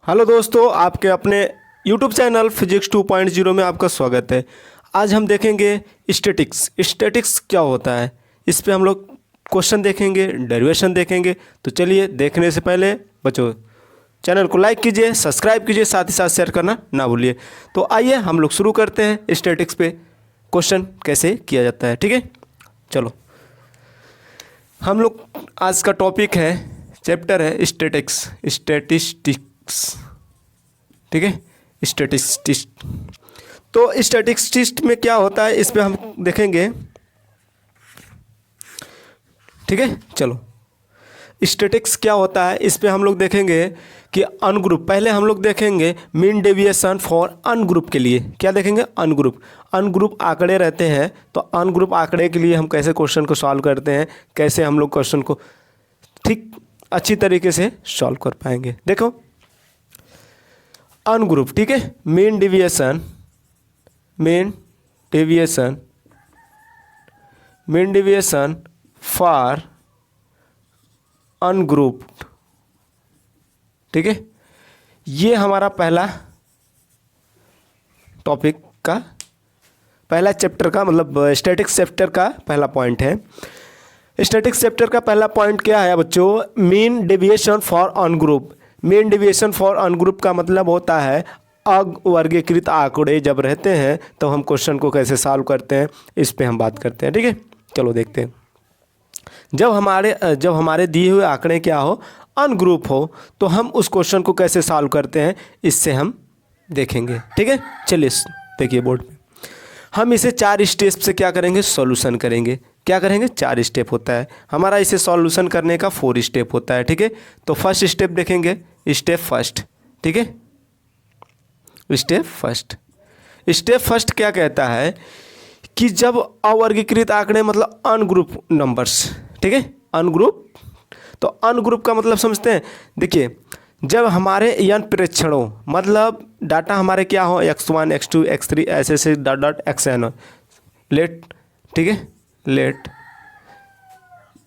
Hello दोस्तों, आपके अपने यूट्यूब चैनल फिजिक्स 2.0 में आपका स्वागत है। आज हम देखेंगे स्टैटिक्स। स्टैटिक्स क्या होता है, इस पे हम लोग क्वेश्चन देखेंगे, डेरिवेशन देखेंगे। तो चलिए, देखने से पहले बच्चों चैनल को लाइक कीजिए, सब्सक्राइब कीजिए, साथ ही साथ शेयर करना ना भूलिए। तो आइए हम लोग शुरू करते हैं स्टैटिक्स पे क्वेश्चन कैसे किया जाता है। ठीक है, चलो हम लोग आज का टॉपिक है, चैप्टर है स्टैटिक्स, स्टैटिस्टिक्स। ठीक है, स्टैटिस्टिक्स। तो स्टैटिस्टिक्स में क्या होता है इस पे हम देखेंगे। ठीक है, चलो स्टैटिक्स क्या होता है इस पे हम लोग देखेंगे कि अनग्रुप। पहले हम लोग देखेंगे मीन डेविएशन फॉर अनग्रुप के लिए। क्या देखेंगे? अनग्रुप। अनग्रुप आंकड़े रहते हैं, तो अनग्रुप आंकड़े के लिए हम कैसे क्वेश्चन को सॉल्व करते हैं, कैसे हम लोग क्वेश्चन को ठीक अच्छी तरीके से सॉल्व कर पाएंगे। देखो अनग्रुप, ठीक है, मीन डेविएशन फॉर अनग्रुप्ड। ठीक है, ये हमारा पहला टॉपिक का पहला चैप्टर का मतलब स्टैटिक्स चैप्टर का पहला पॉइंट है। स्टैटिक्स चैप्टर का पहला पॉइंट क्या है बच्चों? Mean deviation for ungroup. Mean deviation for ungroup का मतलब होता है अवर्गीकृत आंकड़े जब रहते हैं तो हम क्वेश्चन को कैसे सॉल्व करते हैं, इस पे हम बात करते हैं। ठीक है, चलो देखते हैं। जब हमारे दिए हुए आंकड़े क्या हो, अनग्रुप हो, तो हम उस क्वेश्चन को कैसे सॉल्व करते हैं, इससे हम देखेंगे। ठीक है, चलिए देखिए बोर्ड पे हम इसे 4 स्टेप से क्या करेंगे, सॉल्यूशन करेंगे। क्या करेंगे? 4 स्टेप होता है हमारा, इसे सॉल्यूशन करने का 4 स्टेप होता है। ठीक है, तो फर्स्ट स्टेप देखेंगे, स्टेप फर्स्ट। ठीक है, स्टेप फर्स्ट क्या कहता है कि जब अवर्गीकृत आंकड़े मतलब अनग्रुप नंबर्स, ठीक है, अनग्रुप, तो अनग्रुप का मतलब समझते हैं। देखिए, जब हमारे यन प्रेक्षणों मतलब डाटा हमारे क्या हो, x1 x2 x3 ऐसे से डॉट डॉट xn हो, लेट, ठीक है, let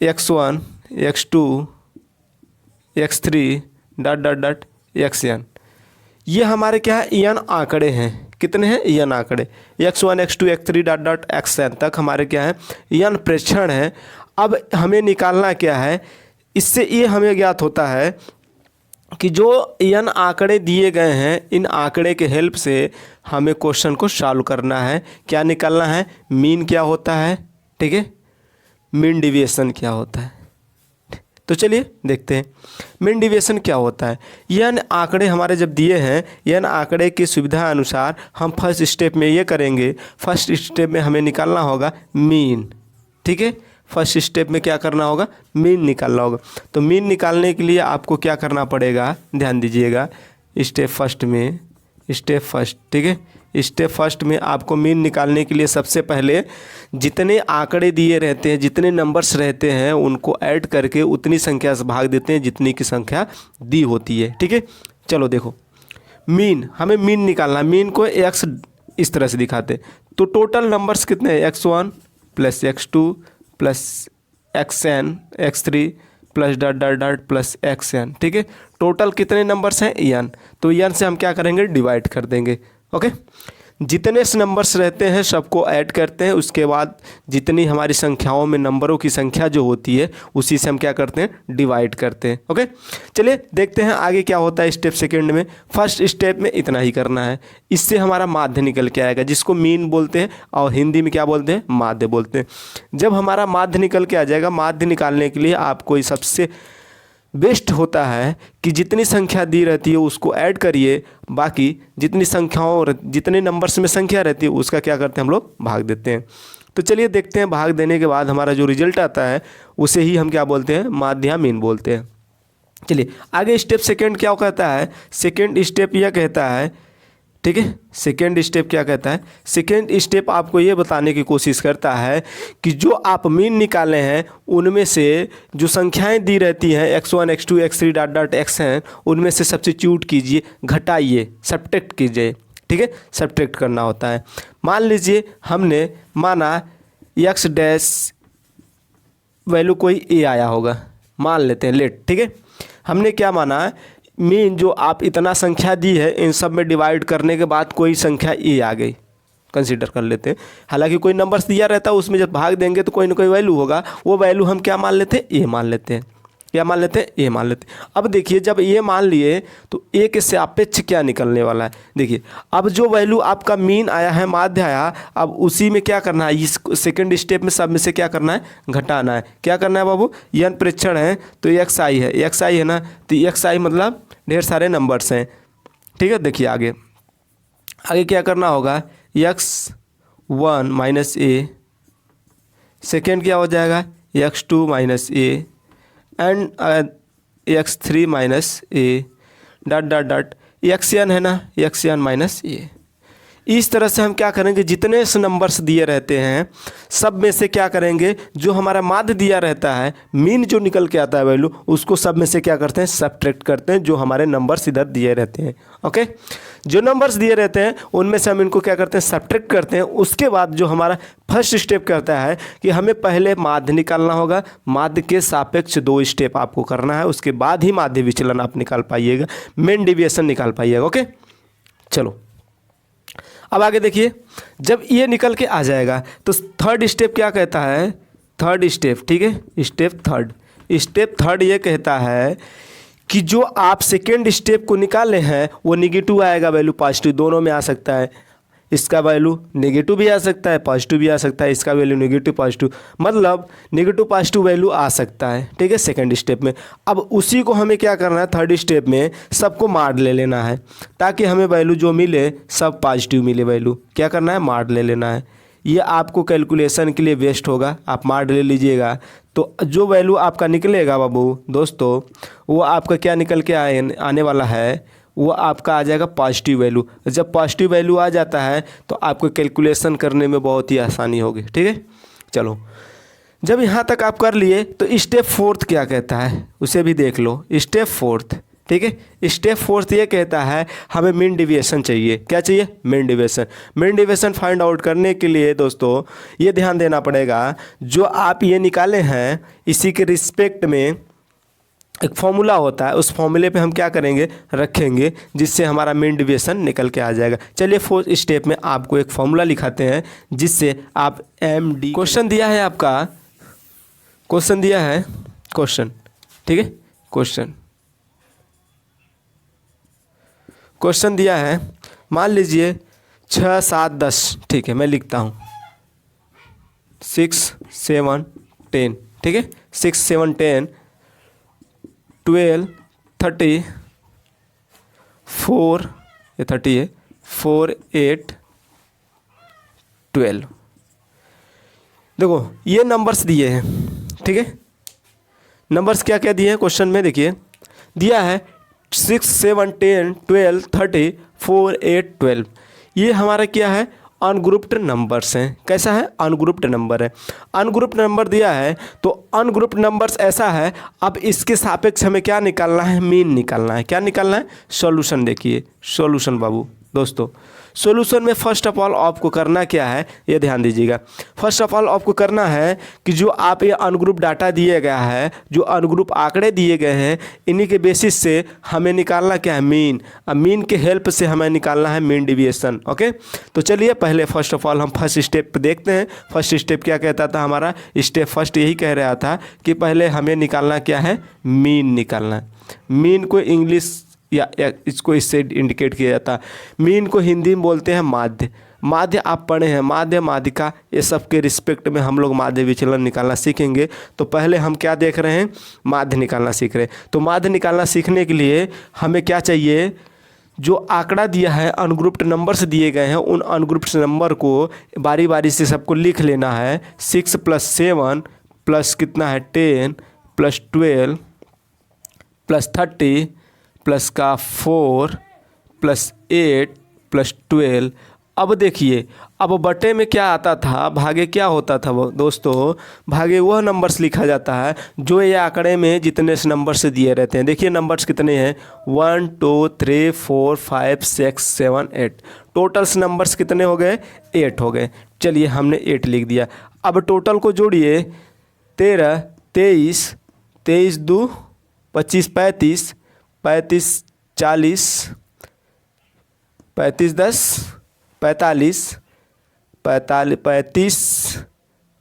x1 x2 x3 dot dot dot xn, ये हमारे क्या है, यन आंकड़े हैं। कितने हैं? यन आंकड़े। x1 x2 x3 dot dot xn तक हमारे क्या है, यन प्रेक्षण है। अब हमें निकालना क्या है, इससे ये हमें ज्ञात होता है कि जो यन आंकड़े दिए गए हैं, इन आंकड़े के हेल्प से हमें क्वेश्चन को सॉल्व करना है। क्या निकालना है? मीन क्या होता है, ठीक है, मीन डेविएशन क्या होता है। तो चलिए देखते हैं मीन डेविएशन क्या होता है। यन आंकड़े हमारे जब दिए हैं, यन आंकड़े की सुविधा अनुसार हम फर्स्ट स्टेप में ये करेंगे। फर्स्ट स्टेप में हमें निकालना होगा मीन। ठीक है, फर्स्ट स्टेप में क्या करना होगा, मीन निकालना होगा। तो मीन निकालने के लिए आपको क्या करना पड़ेगा, ध्यान दीजिएगा। स्टेप फर्स्ट, ठीक है, स्टेप फर्स्ट में आपको मीन निकालने के लिए सबसे पहले जितने आंकड़े दिए रहते हैं, जितने नंबर्स रहते हैं, उनको ऐड करके उतनी संख्या से भाग देते हैं जितनी की संख्या दी होती है। ठीक है, चलो देखो, मीन, हमें मीन निकालना। मीन को एक्स इस तरह से दिखाते, तो टोटल नंबर्स कितने हैं, x1 plus x2 plus xn x3 plus dot dot dot plus xn। ठीक है, टोटल कितने नंबर्स हैं, n। तो n से हम क्या करेंगे, डिवाइड कर देंगे। ओके, जितने नंबर्स रहते हैं सबको ऐड करते हैं, उसके बाद जितनी हमारी संख्याओं में नंबरों की संख्या जो होती है उसी से हम क्या करते हैं, डिवाइड करते हैं। ओके, चलिए देखते हैं आगे क्या होता है स्टेप सेकंड में। फर्स्ट स्टेप में इतना ही करना है, इससे हमारा माध्य निकल के आएगा, जिसको मीन बोलते हैं और हिंदी में क्या बोलते हैं, माध्य बोलते हैं। जब हमारा माध्य निकल के आ जाएगा, माध्य निकालने के लिए आपको सबसे बेस्ट होता है कि जितनी संख्या दी रहती है उसको ऐड करिए, बाकी जितनी संख्याओं, जितने नंबर्स में संख्या रहती है उसका क्या करते हैं, हम लोग भाग देते हैं। तो चलिए देखते हैं, भाग देने के बाद हमारा जो रिजल्ट आता है उसे ही हम क्या बोलते हैं, माध्य या मीन बोलते हैं। चलिए आगे स्टेप सेकंड क्या कहता है, सेकंड स्टेप यह कहता है, ठीक है, सेकेंड स्टेप क्या कहता है, सेकेंड स्टेप आपको ये बताने की कोशिश करता है कि जो आप मीन निकाले हैं उनमें से जो संख्याएं दी रहती हैं x1 x2 x3 dot dot xn, उनमें से सब्स्टिट्यूट कीजिए, घटाइए, सब्ट्रैक्ट कीजिए। ठीक है, सब्ट्रैक्ट करना होता है। मान लीजिए हमने माना x डैश वैल्यू कोई a आया होगा, मान लेते हैं लेट। ठीक है, हमने क्या माना, मीन जो आप इतना संख्या दी है इन सब में डिवाइड करने के बाद कोई संख्या ए आ गई, कंसीडर कर लेते हैं। हालांकि कोई नंबर्स दिया रहता है उसमें जब भाग देंगे तो कोई ना कोई वैल्यू होगा, वो वैल्यू हम क्या मान लेते हैं, ए मान लेते हैं। क्या मान लेते हैं, ए मान लेते हैं। अब देखिए जब ये मान लिए तो ए के सापेक्ष क्या निकलने वाला है, देखिए अब जो वैल्यू आपका मीन आया है, माध्य आया, अब उसी में क्या करना है, इस सेकंड स्टेप में सब में से क्या करना है, घटाना है। क्या करना है बाबू, यन प्रेक्षण है तो एक्स आई है, एक्स आई है ना, तो एक्स आई मतलब ढेर सारे नंबर्स हैं, ठीक है। देखिए आगे आगे क्या करना होगा, x1 माइनस ए, सेकेंड क्या हो जाएगा x2 minus A and x3 minus A dot dot dot xn है ना, xn माइनस ए। इस तरह से हम क्या करेंगे, जितने नंबर्स दिए रहते हैं सब में से क्या करेंगे, जो हमारा माध्य दिया रहता है, मीन जो निकल के आता है वैल्यू, उसको सब में से क्या करते हैं, सब्ट्रैक्ट करते हैं, जो हमारे नंबर्स इधर दिए रहते हैं। ओके, जो नंबर्स दिए रहते हैं उनमें से हम इनको क्या करते हैं, सब्ट्रैक्ट करते हैं। उसके बाद जो हमारा फर्स्ट स्टेप करता है कि हमें पहले माध्य निकालना होगा, माध्य के सापेक्ष 2 स्टेप आपको करना है, उसके बाद ही माध्य विचलन आप निकाल पाइएगा, मेन डेविएशन निकाल पाइएगा। ओके, चलो अब आगे देखिए, जब ये निकल के आ जाएगा तो थर्ड स्टेप क्या कहता है, थर्ड स्टेप, ठीक है, स्टेप थर्ड ये कहता है कि जो आप सेकेंड स्टेप को निकाले हैं वो निगेटिव आएगा, वैल्यू पॉजिटिव दोनों में आ सकता है। इसका वैल्यू नेगेटिव भी आ सकता है, पॉजिटिव भी आ सकता है, इसका वैल्यू नेगेटिव पॉजिटिव, मतलब नेगेटिव पॉजिटिव वैल्यू आ सकता है, ठीक है, सेकंड स्टेप में। अब उसी को हमें क्या करना है, थर्ड स्टेप में सबको मार ले लेना है, ताकि हमें वैल्यू जो मिले सब पॉजिटिव मिले वैल्यू। क्या करना है, मार ले लेना है। ये आपको कैलकुलेशन के लिए बेस्ट होगा, आप मार ले लीजिएगा तो जो वैल्यू आपका निकलेगा बाबू दोस्तों, वो आपका क्या निकल के आने वाला है, वो आपका आ जाएगा पॉजिटिव वैल्यू। जब पॉजिटिव वैल्यू आ जाता है तो आपको कैलकुलेशन करने में बहुत ही आसानी होगी, ठीक है। चलो जब यहाँ तक आप कर लिए तो स्टेप फोर्थ क्या कहता है उसे भी देख लो। स्टेप फोर्थ, ठीक है, स्टेप फोर्थ ये कहता है हमें मीन डेविएशन चाहिए। क्या चाहिए, mean deviation. Mean deviation find out करने के लिए दोस्तों ये ध्यान देना पड़ेगा, जो आप ये निकाले हैं इसी के रिस्पेक्ट में एक फॉर्मूला होता है, उस फॉर्मूले पे हम क्या करेंगे, रखेंगे, जिससे हमारा मीन डेविएशन निकल के आ जाएगा। चलिए फोर्थ स्टेप में आपको एक फॉर्मूला लिखाते हैं जिससे आप MD, क्वेश्चन दिया है आपका, क्वेश्चन दिया है, क्वेश्चन, ठीक है, क्वेश्चन दिया है, मान लीजिए 6 7 10, ठीक है, मैं लिखता हूँ 6 7 10, ठीक है, 6 7 10 12 30 4, ये 30 है, 4 8 12। देखो ये नंबर्स दिए हैं, ठीक है, नंबर्स क्या क्या दिए हैं क्वेश्चन में, देखिए दिया है 6 7 10 12 30 4 8 12। ये हमारा क्या है, अनग्रुप्ड नंबर्स हैं। कैसा है, अनग्रुप्ड नंबर है। अनग्रुप्ड नंबर दिया है तो अनग्रुप्ड नंबर्स ऐसा है, अब इसके सापेक्ष हमें क्या निकालना है, मीन निकालना है। क्या निकालना है, सॉल्यूशन। देखिए सॉल्यूशन बाबू दोस्तों, सॉल्यूशन में फर्स्ट ऑफ ऑल आपको करना क्या है, ये ध्यान दीजिएगा। फर्स्ट ऑफ ऑल आपको करना है कि जो आप ये अनग्रुप डाटा दिए गया है, जो अनग्रुप आंकड़े दिए गए हैं, इन्हीं के बेसिस से हमें निकालना क्या है, मीन। अब मीन के हेल्प से हमें निकालना है मीन डेविएशन। ओके, तो चलिए पहले फर्स्ट ऑफ ऑल हम फर्स्ट स्टेप पे देखते हैं। फर्स्ट स्टेप क्या कहता था हमारा, स्टेप फर्स्ट यही कह रहा था कि पहले हमें निकालना क्या है, मीन निकालना है। मीन को इंग्लिश या इसको इससे इंडिकेट किया जाता है। मीन को हिंदी में बोलते हैं माध्य। माध्य आप पढ़े हैं, माध्य माध्यिका, ये सब के रिस्पेक्ट में हम लोग माध्य विचलन निकालना सीखेंगे। तो पहले हम क्या देख रहे हैं, माध्य निकालना सीख रहे हैं। तो माध्य निकालना सीखने के लिए हमें क्या चाहिए, जो आंकड़ा दिया है, अनग्रुप्ड नंबर्स दिए गए हैं, उन अनग्रुप्ड नंबर को बारी बारी से सबको लिख लेना है। 6 + 7 प्लस कितना है 10 + 12 + 30 प्लस का 4 + 8 + 12। अब देखिए, अब बटे में क्या आता था, भागे क्या होता था वो दोस्तों, भागे वह नंबर्स लिखा जाता है जो ये आंकड़े में जितने से नंबर से दिए रहते हैं। देखिए नंबर्स कितने हैं, 1 2 3 4 5 6 7 8। टोटल्स नंबर्स कितने हो गए, 8 हो गए। चलिए हमने 8 लिख दिया। अब टोटल को जोड़िए, 13 23 23 2 25 35 35 40, 35 10 45, 35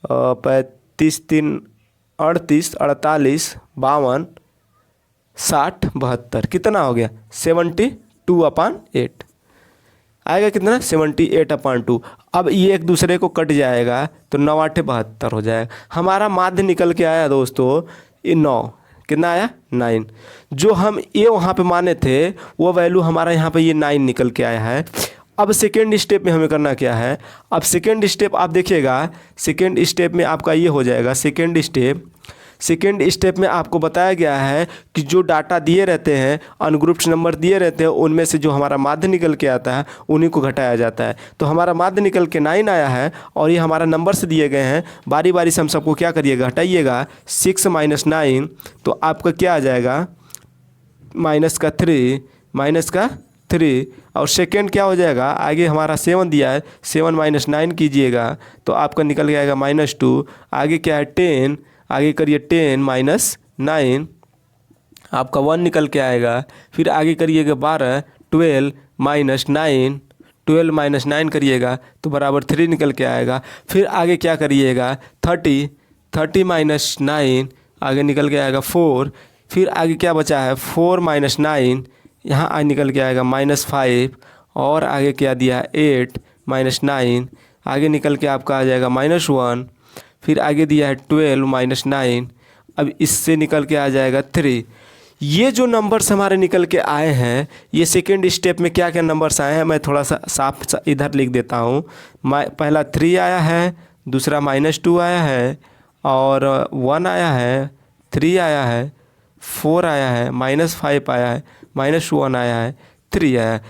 35 3 38 48 52 60 72, कितना हो गया 72/8 आएगा, कितना 78/2। अब ये एक दूसरे को कट जाएगा तो 9 8 72 हो जाएगा। हमारा माध्य निकल के आया दोस्तों ये 9, कितना आया 9। जो हम ये वहाँ पे माने थे वो वैल्यू हमारा यहाँ पे ये 9 निकल के आया है। अब सेकेंड स्टेप में हमें करना क्या है, अब सेकेंड स्टेप आप देखिएगा, सेकेंड स्टेप में आपका ये हो जाएगा। सेकेंड स्टेप में आपको बताया गया है कि जो डाटा दिए रहते हैं, अनग्रुप्ड नंबर दिए रहते हैं, उनमें से जो हमारा माध्य निकल के आता है उन्हीं को घटाया जाता है। तो हमारा माध्य निकल के 9 आया है और ये हमारा नंबर से दिए गए हैं। बारी बारी से हम सबको क्या करिएगा, घटाइएगा। 6 - 9 तो आपका क्या आ जाएगा, -3 और सेकेंड क्या हो जाएगा, आगे हमारा 7 दिया है, 7 - 9 कीजिएगा तो आपका निकल के आएगा -2। आगे क्या है 10, आगे करिए 10 - 9 आपका 1 निकल के आएगा। फिर आगे करिएगा 12, 12 - 9, 12 - 9 करिएगा तो बराबर 3 निकल के आएगा। फिर आगे क्या करिएगा 30 - 9 आगे निकल के आएगा 4। फिर आगे क्या बचा है 4 - 9 यहाँ आगे निकल के आएगा -5 और आगे क्या दिया है 8 - 9 आगे निकल के आपका आ जाएगा -1। फिर आगे दिया है 12 - 9 अब इससे निकल के आ जाएगा 3। ये जो नंबर्स हमारे निकल के आए हैं, ये सेकेंड स्टेप में क्या क्या नंबर्स आए हैं मैं थोड़ा सा साफ इधर लिख देता हूँ। पहला 3 आया है, दूसरा -2 आया है और 1 आया है, 3 आया है, 4 आया है, -5 आया है, -1 आया है, 3 आया है।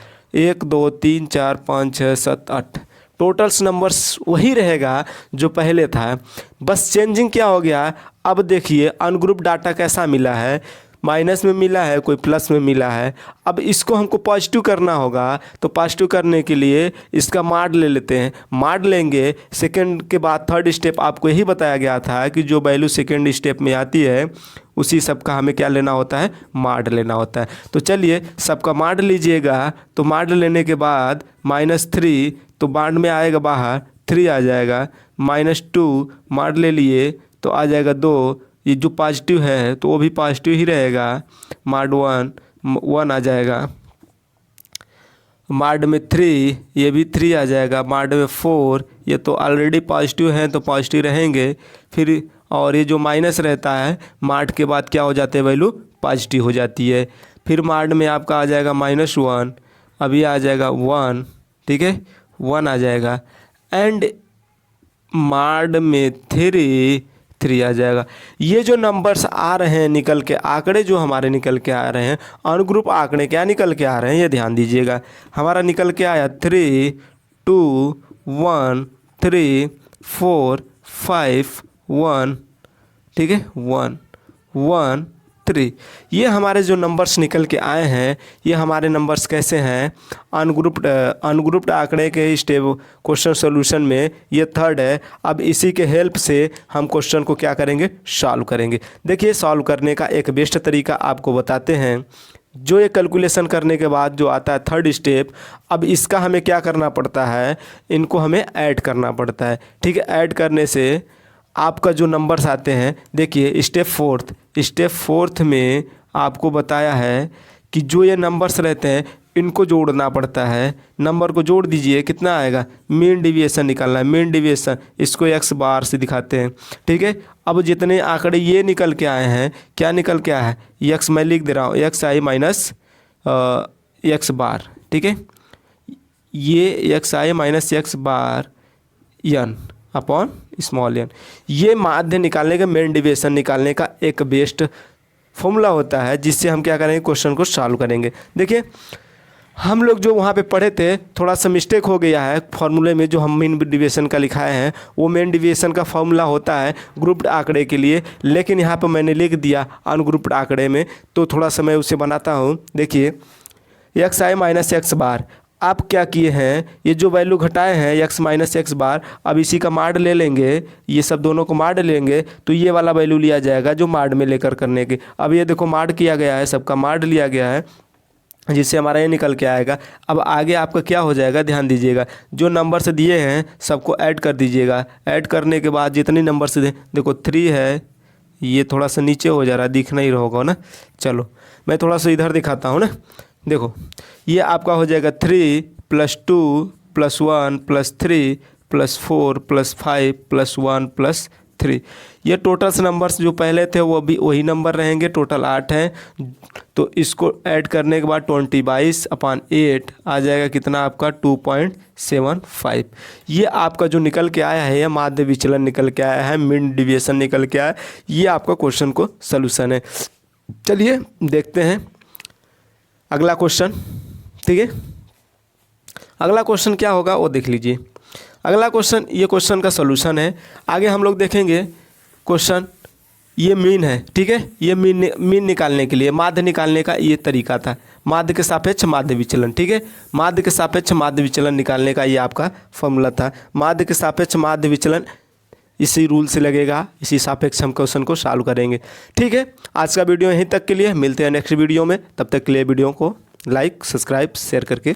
1 2 3 4 5 6 7 8 टोटल्स नंबर्स वही रहेगा जो पहले था, बस चेंजिंग क्या हो गया। अब देखिए अनग्रुप डाटा कैसा मिला है, माइनस में मिला है, कोई प्लस में मिला है। अब इसको हमको पॉजिटिव करना होगा, तो पॉजिटिव करने के लिए इसका माड ले लेते हैं। माड लेंगे, सेकंड के बाद थर्ड स्टेप आपको यही बताया गया था कि जो वैल्यू सेकंड स्टेप में आती है उसी सब का हमें क्या लेना होता है, माड लेना होता है। तो चलिए सबका माड लीजिएगा। तो माड लेने के बाद -3 तो माड में आएगा बाहर 3 आ जाएगा, -2 माड ले लिए तो आ जाएगा 2। ये जो पॉजिटिव है तो वो भी पॉजिटिव ही रहेगा, माड 1 आ जाएगा। माड में 3 ये भी 3 आ जाएगा। माड में 4 ये तो ऑलरेडी पॉजिटिव हैं तो पॉजिटिव रहेंगे। फिर और ये जो माइनस रहता है माड के बाद क्या हो जाते हैं, वैल्यू पॉजिटिव हो जाती है। फिर माड में आपका आ जाएगा -1 अभी आ जाएगा 1, ठीक है 1 आ जाएगा। एंड माड में 3 आ जाएगा। ये जो नंबर्स आ रहे हैं निकल के, आंकड़े जो हमारे निकल के आ रहे हैं, अनग्रुप आंकड़े क्या निकल के आ रहे हैं ये ध्यान दीजिएगा। हमारा निकल के आया 3 2 1 3 4 5 1, ठीक है 1 1 3। ये हमारे जो नंबर्स निकल के आए हैं ये हमारे नंबर्स कैसे हैं, अनग्रुप्ड आंकड़े के स्टेप क्वेश्चन सॉल्यूशन में ये थर्ड है। अब इसी के हेल्प से हम क्वेश्चन को क्या करेंगे, सॉल्व करेंगे। देखिए सॉल्व करने का एक बेस्ट तरीका आपको बताते हैं। जो ये कैलकुलेशन करने के बाद जो आता है थर्ड स्टेप, अब इसका हमें क्या करना पड़ता है, इनको हमें ऐड करना पड़ता है, ठीक है। ऐड करने से आपका जो नंबर्स आते हैं, देखिए स्टेप फोर्थ में आपको बताया है कि जो ये नंबर्स रहते हैं इनको जोड़ना पड़ता है। नंबर को जोड़ दीजिए, कितना आएगा, मीन डेविएशन निकालना है। मीन डेविएशन इसको x बार से दिखाते हैं, ठीक है। अब जितने आंकड़े ये निकल के आए हैं, क्या निकल के आया है, x मैं लिख दे रहा हूँ, xi - x बार, ठीक है। ये xi - x बार n अपॉन स्मॉल n, ये माध्य निकालने का, मेन डेविएशन निकालने का एक बेस्ट फॉर्मूला होता है, जिससे हम क्या करेंगे, क्वेश्चन को सॉल्व करेंगे। देखिए हम लोग जो वहाँ पे पढ़े थे थोड़ा सा मिस्टेक हो गया है फॉर्मूले में, जो हम मेन डेविएशन का लिखाए हैं वो मेन डेविएशन का फॉर्मूला होता है ग्रुप्ड आंकड़े के लिए, लेकिन यहाँ पर मैंने लिख दिया अनग्रुप्ड आंकड़े में, तो थोड़ा सा मैं उसे बनाता हूँ। देखिए xi - x बार, आप क्या किए हैं, ये जो वैल्यू घटाए हैं x - x बार, अब इसी का माड ले लेंगे, ये सब दोनों को माड लेंगे तो ये वाला वैल्यू लिया जाएगा जो माड में लेकर करने के। अब ये देखो माड किया गया है, सबका माड लिया गया है जिससे हमारा ये निकल के आएगा। अब आगे आपका क्या हो जाएगा, ध्यान दीजिएगा, जो नंबर से दिए हैं सबको ऐड कर दीजिएगा। ऐड करने के बाद जितने नंबर से देखो 3 है, ये थोड़ा सा नीचे हो जा रहा है, दिख नहीं रहा होगा ना। चलो मैं थोड़ा सा इधर दिखाता हूँ ना। देखो ये आपका हो जाएगा 3 + 2 + 1 + 3 + 4 + 5 + 1 + 3। ये टोटल नंबर्स जो पहले थे वो भी वही नंबर रहेंगे, टोटल 8 हैं। तो इसको ऐड करने के बाद 20/8 आ जाएगा कितना आपका 2.75। ये आपका जो निकल के आया है, ये माध्य विचलन निकल के आया है, मीन डिविएशन निकल के आया है। ये आपका क्वेश्चन को सलूशन है। चलिए देखते हैं अगला क्वेश्चन। ठीक है, अगला क्वेश्चन क्या होगा वो देख लीजिए। अगला क्वेश्चन, ये क्वेश्चन का सलूशन है। आगे हम लोग देखेंगे क्वेश्चन, ये मीन है। ठीक है, ये मीन निकालने के लिए, माध्य निकालने का ये तरीका था, माध्य के सापेक्ष माध्य विचलन। ठीक है, माध्य के सापेक्ष माध्य विचलन निकालने का ये आपका फॉर्मूला था। माध्य के सापेक्ष माध्य विचलन इसी रूल से लगेगा, इसी सापेक्ष हम क्वेश्चन को सॉल्व करेंगे। ठीक है, आज का वीडियो यहीं तक के लिए, मिलते हैं नेक्स्ट वीडियो में। तब तक के लिए वीडियो को लाइक, सब्सक्राइब, शेयर करके